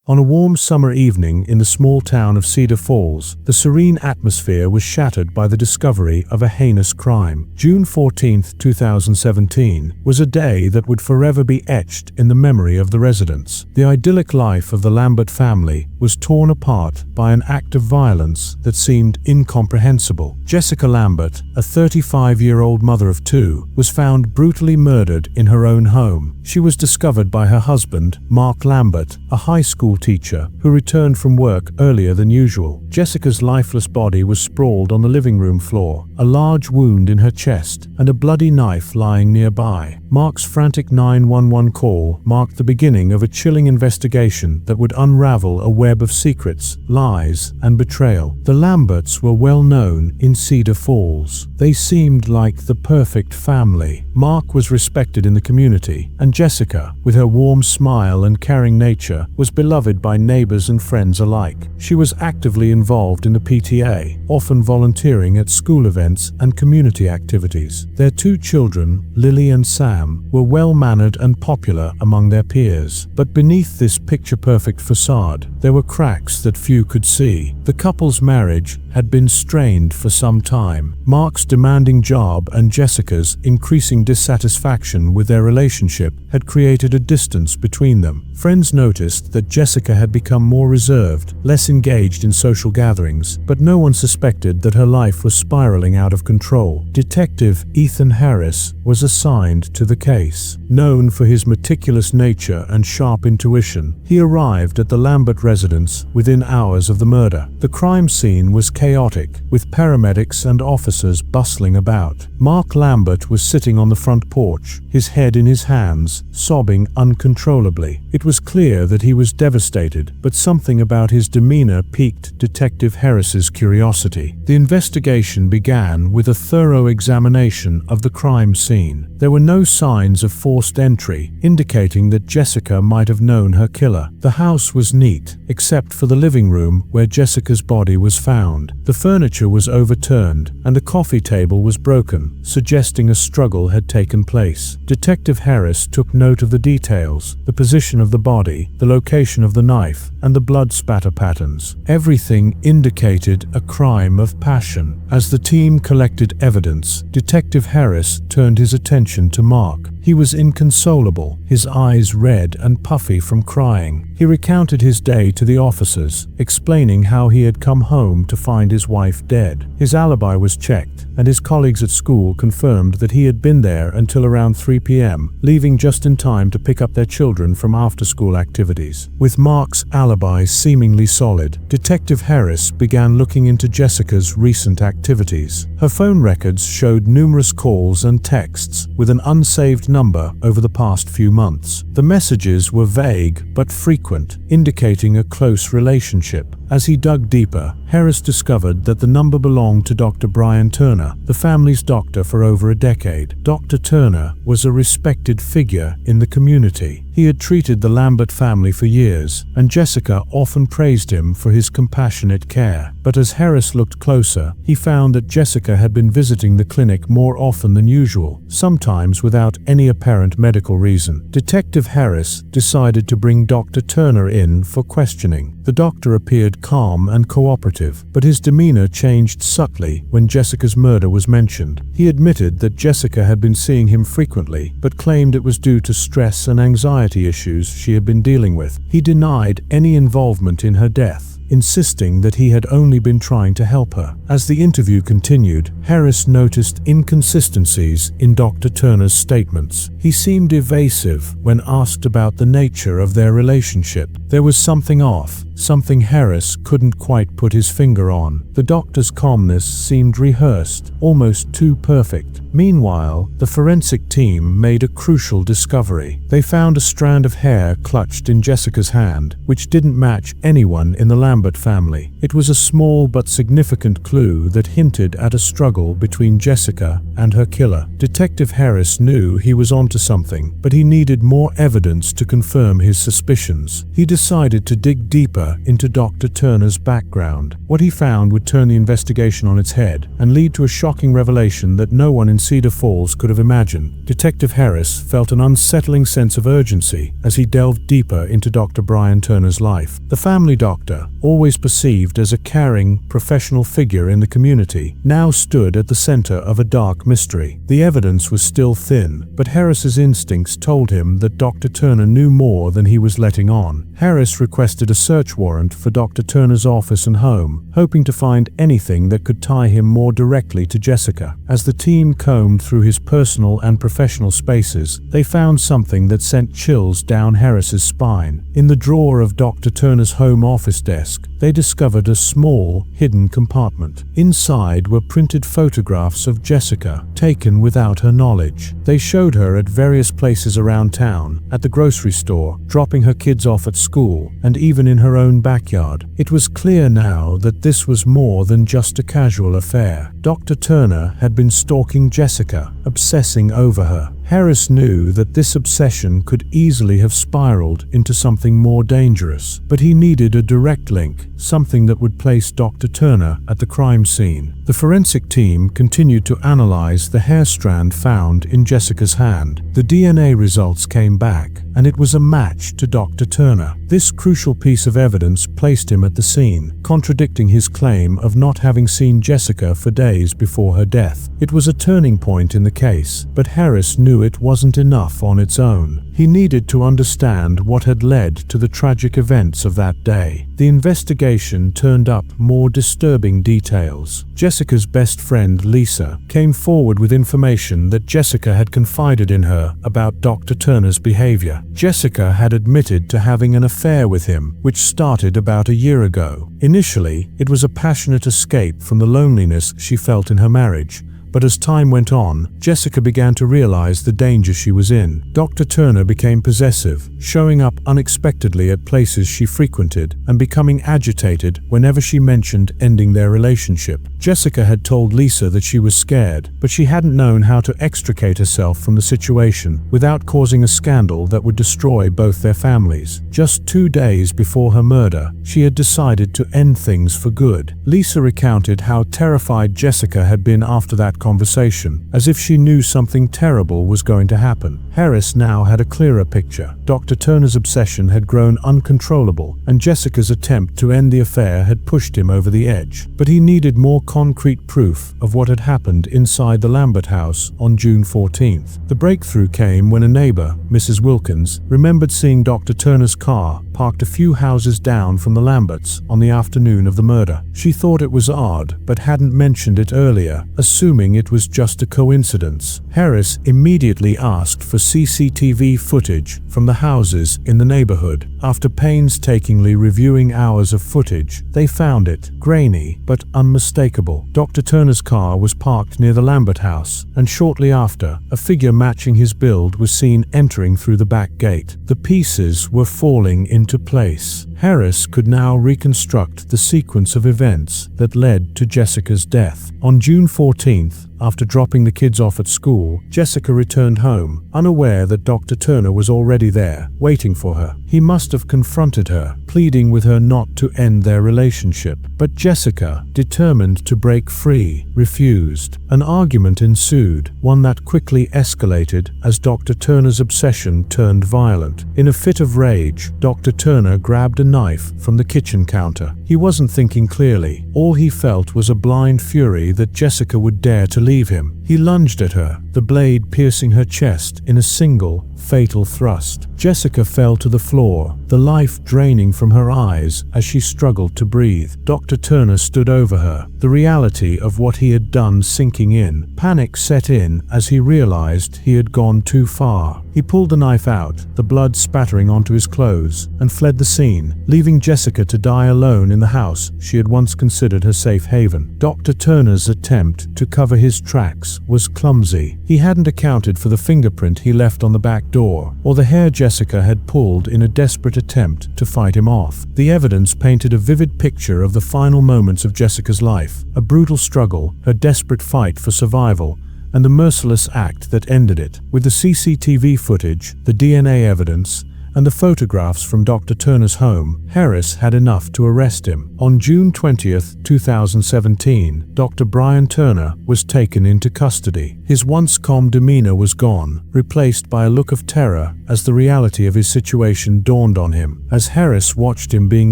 On a warm summer evening in the small town of Cedar Falls, the serene atmosphere was shattered by the discovery of a heinous crime. June 14, 2017, was a day that would forever be etched in the memory of the residents. The idyllic life of the Lambert family was torn apart by an act of violence that seemed incomprehensible. Jessica Lambert, a 35-year-old mother of two, was found brutally murdered in her own home. She was discovered by her husband, Mark Lambert, a high school teacher who returned from work earlier than usual. Jessica's lifeless body was sprawled on the living room floor, a large wound in her chest and a bloody knife lying nearby. Mark's frantic 911 call marked the beginning of a chilling investigation that would unravel a web of secrets, lies, and betrayal. The Lamberts were well known in Cedar Falls. They seemed like the perfect family. Mark was respected in the community, and Jessica, with her warm smile and caring nature, was beloved by neighbors and friends alike. She was actively involved in the PTA, often volunteering at school events and community activities. Their two children, Lily and Sam, were well-mannered and popular among their peers. But beneath this picture-perfect facade, there were cracks that few could see. The couple's marriage had been strained for some time. Mark's demanding job and Jessica's increasing dissatisfaction with their relationship had created a distance between them. Friends noticed that Jessica had become more reserved, less engaged in social gatherings, but no one suspected that her life was spiraling out of control. Detective Ethan Harris was assigned to the case. Known for his meticulous nature and sharp intuition, he arrived at the Lambert residence within hours of the murder. The crime scene was chaotic, with paramedics and officers bustling about. Mark Lambert was sitting on the front porch, his head in his hands, sobbing uncontrollably. It was clear that he was devastated, but something about his demeanor piqued Detective Harris's curiosity. The investigation began with a thorough examination of the crime scene. There were no signs of forced entry, indicating that Jessica might have known her killer. The house was neat, except for the living room where Jessica's body was found. The furniture was overturned, and the coffee table was broken, suggesting a struggle had taken place. Detective Harris took note of the details, the position of the body, the location of the knife, and the blood spatter patterns. Everything indicated a crime of passion. As the team collected evidence, Detective Harris turned his attention to Mark. He was inconsolable, his eyes red and puffy from crying. He recounted his day to the officers, explaining how he had come home to find his wife dead. His alibi was checked, and his colleagues at school confirmed that he had been there until around 3 p.m., leaving just in time to pick up their children from after-school activities. With Mark's alibi seemingly solid, Detective Harris began looking into Jessica's recent activities. Her phone records showed numerous calls and texts with an unsaved number over the past few months. The messages were vague but frequent, indicating a close relationship. As he dug deeper, Harris discovered that the number belonged to Dr. Brian Turner, the family's doctor for over a decade. Dr. Turner was a respected figure in the community. He had treated the Lambert family for years, and Jessica often praised him for his compassionate care. But as Harris looked closer, he found that Jessica had been visiting the clinic more often than usual, sometimes without any apparent medical reason. Detective Harris decided to bring Dr. Turner in for questioning. The doctor appeared calm and cooperative, but his demeanor changed subtly when Jessica's murder was mentioned. He admitted that Jessica had been seeing him frequently, but claimed it was due to stress and anxiety issues she had been dealing with. He denied any involvement in her death, insisting that he had only been trying to help her. As the interview continued, Harris noticed inconsistencies in Dr. Turner's statements. He seemed evasive when asked about the nature of their relationship. There was something off, something Harris couldn't quite put his finger on. The doctor's calmness seemed rehearsed, almost too perfect. Meanwhile, the forensic team made a crucial discovery. They found a strand of hair clutched in Jessica's hand, which didn't match anyone in the Lambert family. It was a small but significant clue that hinted at a struggle between Jessica and her killer. Detective Harris knew he was onto something, but he needed more evidence to confirm his suspicions. He decided to dig deeper into Dr. Turner's background. What he found would turn the investigation on its head and lead to a shocking revelation that no one in Cedar Falls could have imagined. Detective Harris felt an unsettling sense of urgency as he delved deeper into Dr. Brian Turner's life. The family doctor, always perceived as a caring, professional figure in the community, now stood at the center of a dark mystery. The evidence was still thin, but Harris's instincts told him that Dr. Turner knew more than he was letting on. Harris requested a search warrant for Dr. Turner's office and home, hoping to find anything that could tie him more directly to Jessica. As the team combed through his personal and professional spaces, they found something that sent chills down Harris's spine. In the drawer of Dr. Turner's home office desk, they discovered a small, hidden compartment. Inside were printed photographs of Jessica, taken without her knowledge. They showed her at various places around town, at the grocery store, dropping her kids off at school, and even in her own backyard. It was clear now that this was more than just a casual affair. Dr. Turner had been stalking Jessica, obsessing over her. Harris knew that this obsession could easily have spiraled into something more dangerous, but he needed a direct link, something that would place Dr. Turner at the crime scene. The forensic team continued to analyze the hair strand found in Jessica's hand. The DNA results came back, and it was a match to Dr. Turner. This crucial piece of evidence placed him at the scene, contradicting his claim of not having seen Jessica for days before her death. It was a turning point in the case, but Harris knew it wasn't enough on its own. He needed to understand what had led to the tragic events of that day. The investigation turned up more disturbing details. Jessica's best friend, Lisa, came forward with information that Jessica had confided in her about Dr. Turner's behavior. Jessica had admitted to having an affair with him, which started about a year ago. Initially, it was a passionate escape from the loneliness she felt in her marriage. But as time went on, Jessica began to realize the danger she was in. Dr. Turner became possessive, showing up unexpectedly at places she frequented and becoming agitated whenever she mentioned ending their relationship. Jessica had told Lisa that she was scared, but she hadn't known how to extricate herself from the situation without causing a scandal that would destroy both their families. Just 2 days before her murder, she had decided to end things for good. Lisa recounted how terrified Jessica had been after that conversation, as if she knew something terrible was going to happen. Harris now had a clearer picture. Dr. Turner's obsession had grown uncontrollable, and Jessica's attempt to end the affair had pushed him over the edge. But he needed more concrete proof of what had happened inside the Lambert house on June 14th. The breakthrough came when a neighbor, Mrs. Wilkins, remembered seeing Dr. Turner's car parked a few houses down from the Lamberts on the afternoon of the murder. She thought it was odd, but hadn't mentioned it earlier, assuming it was just a coincidence. Harris immediately asked for CCTV footage from the houses in the neighborhood. After painstakingly reviewing hours of footage, they found it grainy but unmistakable. Dr. Turner's car was parked near the Lambert house, and shortly after, a figure matching his build was seen entering through the back gate. The pieces were falling into place. Harris could now reconstruct the sequence of events that led to Jessica's death. On June 14th, after dropping the kids off at school, Jessica returned home, unaware that Dr. Turner was already there, waiting for her. He must have confronted her, pleading with her not to end their relationship. But Jessica, determined to break free, refused. An argument ensued, one that quickly escalated as Dr. Turner's obsession turned violent. In a fit of rage, Dr. Turner grabbed a knife from the kitchen counter. He wasn't thinking clearly. All he felt was a blind fury that Jessica would dare to leave him. He lunged at her, the blade piercing her chest in a single, fatal thrust. Jessica fell to the floor, the life draining from her eyes as she struggled to breathe. Dr. Turner stood over her, the reality of what he had done sinking in. Panic set in as he realized he had gone too far. He pulled the knife out, the blood spattering onto his clothes, and fled the scene, leaving Jessica to die alone in the house she had once considered her safe haven. Dr. Turner's attempt to cover his tracks Harris was clumsy. He hadn't accounted for the fingerprint he left on the back door, or the hair Jessica had pulled in a desperate attempt to fight him off. The evidence painted a vivid picture of the final moments of Jessica's life, a brutal struggle, her desperate fight for survival, and the merciless act that ended it. With the CCTV footage, the DNA evidence, and the photographs from Dr. Turner's home, Harris had enough to arrest him. On June 20, 2017, Dr. Brian Turner was taken into custody. His once calm demeanor was gone, replaced by a look of terror as the reality of his situation dawned on him. As Harris watched him being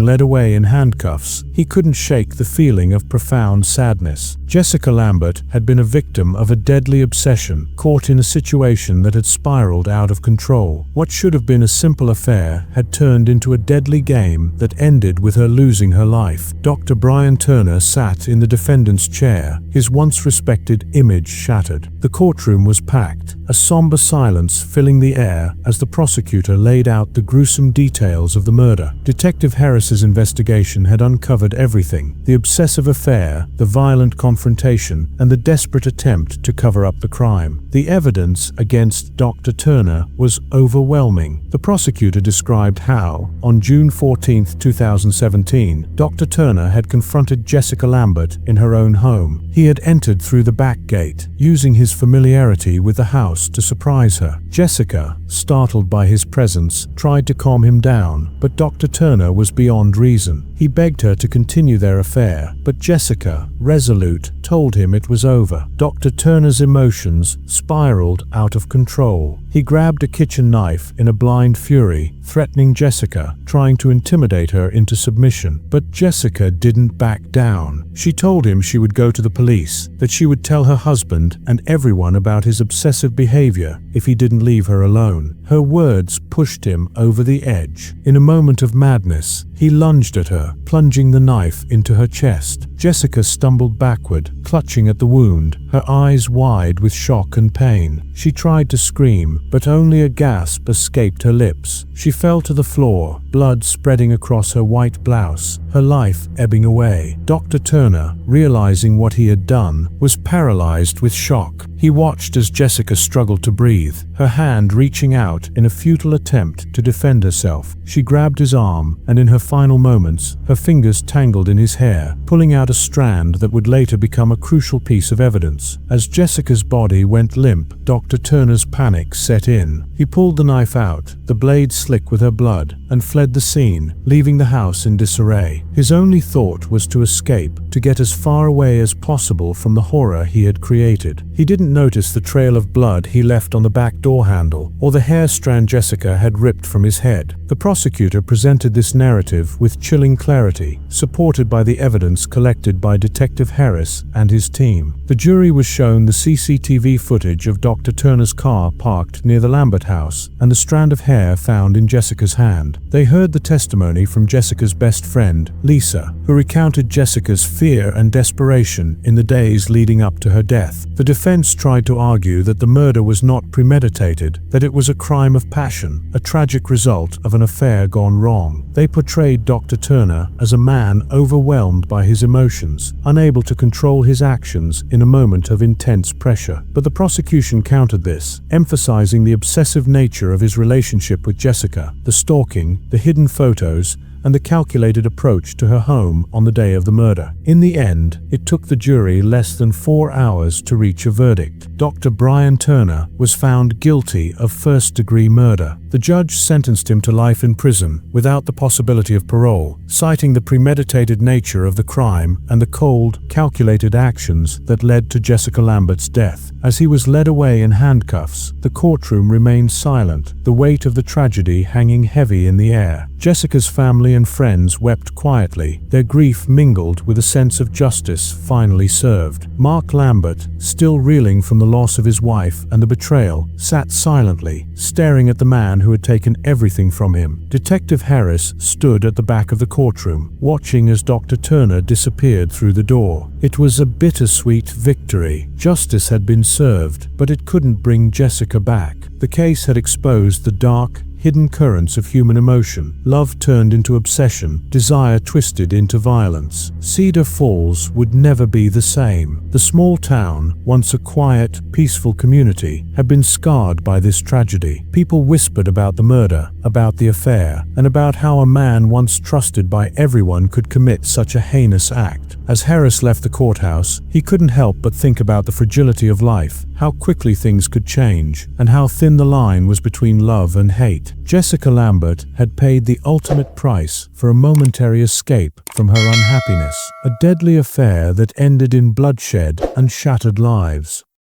led away in handcuffs, he couldn't shake the feeling of profound sadness. Jessica Lambert had been a victim of a deadly obsession, caught in a situation that had spiraled out of control. What should have been a simple affair had turned into a deadly game that ended with her losing her life. Dr. Brian Turner sat in the defendant's chair, his once respected image shattered. The courtroom was packed, a somber silence filling the air as the prosecutor laid out the gruesome details of the murder. Detective Harris's investigation had uncovered everything: the obsessive affair, the violent confrontation, and the desperate attempt to cover up the crime. The evidence against Dr. Turner was overwhelming. The prosecutor described how, on June 14, 2017, Dr. Turner had confronted Jessica Lambert in her own home. He had entered through the back gate, using his familiarity with the house to surprise her. Jessica, startled by his presence, tried to calm him down, but Dr. Turner was beyond reason. He begged her to continue their affair, but Jessica, resolute, told him it was over. Dr. Turner's emotions spiraled out of control. He grabbed a kitchen knife in a blind fury, threatening Jessica, trying to intimidate her into submission. But Jessica didn't back down. She told him she would go to the police, that she would tell her husband and everyone about his obsessive behavior if he didn't leave her alone. Her words pushed him over the edge. In a moment of madness, he lunged at her, plunging the knife into her chest. Jessica stumbled backward, clutching at the wound, her eyes wide with shock and pain. She tried to scream, but only a gasp escaped her lips. She fell to the floor, blood spreading across her white blouse, her life ebbing away. Dr. Turner, realizing what he had done, was paralyzed with shock. He watched as Jessica struggled to breathe, her hand reaching out in a futile attempt to defend herself. She grabbed his arm, and in her final moments, her fingers tangled in his hair, pulling out a strand that would later become a crucial piece of evidence. As Jessica's body went limp, Dr. Turner's panic set in. He pulled the knife out, the blade slick with her blood, and fled the scene, leaving the house in disarray. His only thought was to escape, to get as far away as possible from the horror he had created. He didn't notice the trail of blood he left on the back door handle, or the hair strand Jessica had ripped from his head. The prosecutor presented this narrative with chilling clarity, supported by the evidence collected by Detective Harris and his team. The jury was shown the CCTV footage of Dr. Turner's car parked near the Lambert house and the strand of hair found in Jessica's hand. They heard the testimony from Jessica's best friend, Lisa, who recounted Jessica's fear and desperation in the days leading up to her death. The defense tried to argue that the murder was not premeditated, that it was a crime of passion, a tragic result of an affair gone wrong. They portrayed Dr. Turner as a man overwhelmed by his emotions, unable to control his actions in a moment of intense pressure. But the prosecution countered this, emphasizing the obsessive nature of his relationship with Jessica, the stalking, the hidden photos, and the calculated approach to her home on the day of the murder. In the end, it took the jury less than 4 hours to reach a verdict. Dr. Brian Turner was found guilty of first-degree murder. The judge sentenced him to life in prison without the possibility of parole, citing the premeditated nature of the crime and the cold, calculated actions that led to Jessica Lambert's death. As he was led away in handcuffs, the courtroom remained silent, the weight of the tragedy hanging heavy in the air. Jessica's family and friends wept quietly, their grief mingled with a sense of justice finally served. Mark Lambert, still reeling from the loss of his wife and the betrayal, sat silently, staring at the man who had taken everything from him. Detective Harris stood at the back of the courtroom, watching as Dr. Turner disappeared through the door. It was a bittersweet victory. Justice had been served, but it couldn't bring Jessica back. The case had exposed the dark, hidden currents of human emotion. Love turned into obsession, desire twisted into violence. Cedar Falls would never be the same. The small town, once a quiet, peaceful community, had been scarred by this tragedy. People whispered about the murder, about the affair, and about how a man once trusted by everyone could commit such a heinous act. As Harris left the courthouse, he couldn't help but think about the fragility of life, how quickly things could change, and how thin the line was between love and hate. Jessica Lambert had paid the ultimate price for a momentary escape from her unhappiness, a deadly affair that ended in bloodshed and shattered lives.